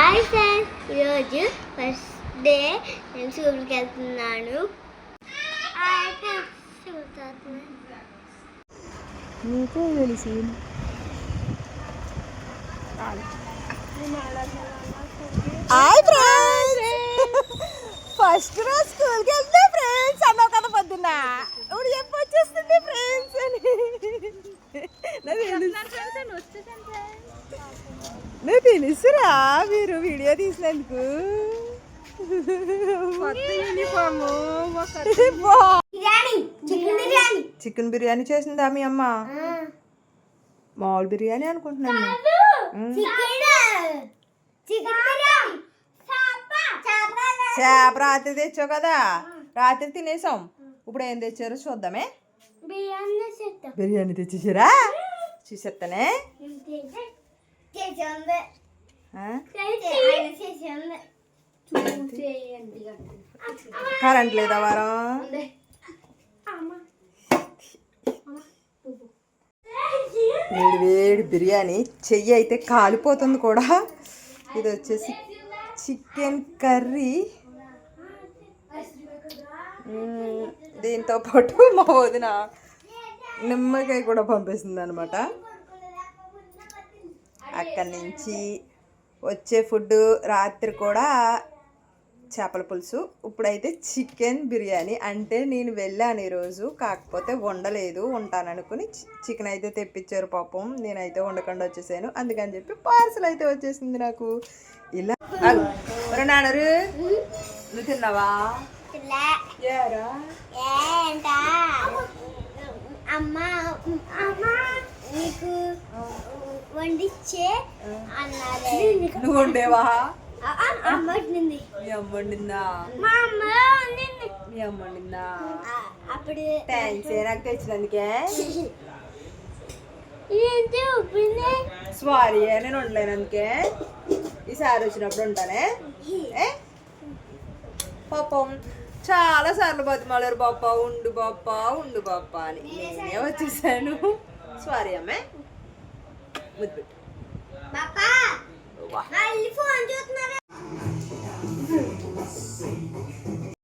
Hi friends, ఈరోజు first day నేను స్కూల్కి వెళ్తున్నాను. నీకే తెలిసి హాయ్ ఫ్రెండ్స్, ఫస్ట్ రోజు స్కూల్కి వెళ్తే ఫ్రెండ్స్ అన్నావు కదా పొద్దున్న. ఇప్పుడు ఎప్పుడు వచ్చేస్తుంది ఫ్రెండ్స్ అని నువ్వు తెలుసురా మీరు వీడియో తీసినందుకు. చికెన్ బిర్యానీ చేసిందా మీ అమ్మ? మామూలు బిర్యానీ అనుకుంటున్నాను. చేప రాత్రి తెచ్చావు కదా, రాత్రి తినేసాం. ఇప్పుడు ఏం తెచ్చారో చూద్దామే. బిర్యానీ తెచ్చేసారా? చూసేస్తానే. కరెంట్ లేదా వారం? వేడి వేడి బిర్యానీ. చెయ్యి అయితే కాలిపోతుంది కూడా. ఇది వచ్చేసి చికెన్ కర్రీ. దీంతో పాటు మా వదిన నిమ్మకాయ కూడా పంపిస్తుంది అనమాట. అక్కడి నుంచి వచ్చే ఫుడ్ రాత్రి కూడా చేపల పులుసు. ఇప్పుడైతే చికెన్ బిర్యానీ. అంటే నేను వెళ్ళాను ఈరోజు, కాకపోతే వండలేదు, ఉంటాననుకుని చికెన్ అయితే తెప్పించారు పాపం. నేనైతే వండకుండా వచ్చేసాను. అందుకని చెప్పి పార్సల్ అయితే వచ్చేసింది నాకు. ఇలా నాన్నరు నువ్వు తిన్నావా? నీకు వండిచ్చే అన్నారే. నువ్వు వండేవా? అమ్మ వండింది. మీ అమ్మ వండిందా? మా అమ్మ వండింది. మీ అమ్మ వండిందా? అప్పుడు థ్యాంక్స్ నాకు తెచ్చినందుకే. సారీ నేను వండలేను, అందుకే ఈసారి వచ్చినప్పుడు ఉంటానే. పాపం చాలా సార్లు బతిమాలారు, బాప్ప ఉండు బాప్ప ఉండు బాప్ప అని. నేనే వచ్చేసాను. సారీ అమ్మే. ముద్దు పెట్టు.